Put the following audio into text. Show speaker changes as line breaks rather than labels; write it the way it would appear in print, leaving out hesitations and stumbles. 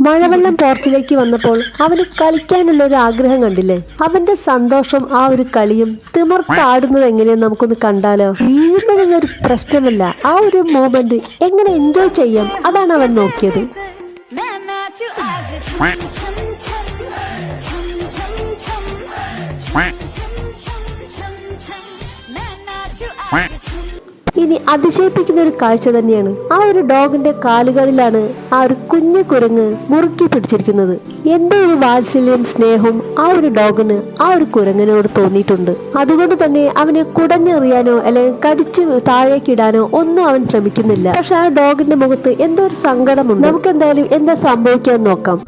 മഴവെള്ളം പോർച്ചിലേക്ക് വന്നപ്പോൾ അവന് കളിക്കാനുള്ള ഒരു ആഗ്രഹം കണ്ടില്ലേ? അവന്റെ സന്തോഷം, ആ ഒരു കളിയും തിമർത്താടുന്നത് എങ്ങനെയെന്ന് നമുക്കൊന്ന് കണ്ടാലോ? വീഴുന്നതൊരു പ്രശ്നമല്ല, ആ ഒരു മൂമെന്റ് എങ്ങനെ എൻജോയ് ചെയ്യാം അതാണ് അവൻ നോക്കിയത്. ഇനി അതിശയിപ്പിക്കുന്ന ഒരു കാഴ്ച തന്നെയാണ്, ആ ഒരു ഡോഗിന്റെ കാലുകളിലാണ് ആ ഒരു കുഞ്ഞു കുരങ്ങ് മുറുക്കി പിടിച്ചിരിക്കുന്നത്. എന്തോ ഒരു വാത്സല്യം, സ്നേഹവും ആ ഒരു ഡോഗിന് ആ ഒരു കുരങ്ങനോട് തോന്നിയിട്ടുണ്ട്. അതുകൊണ്ട് തന്നെ അവനെ കുടഞ്ഞെറിയാനോ അല്ലെങ്കിൽ കടിച്ചു താഴേക്കിടാനോ ഒന്നും അവൻ ശ്രമിക്കുന്നില്ല. പക്ഷെ ആ ഡോഗിന്റെ മുഖത്ത് എന്തോ ഒരു സങ്കടമുണ്ട്. നമുക്ക് എന്തായാലും എന്താ സംഭവിക്കാന്ന് നോക്കാം.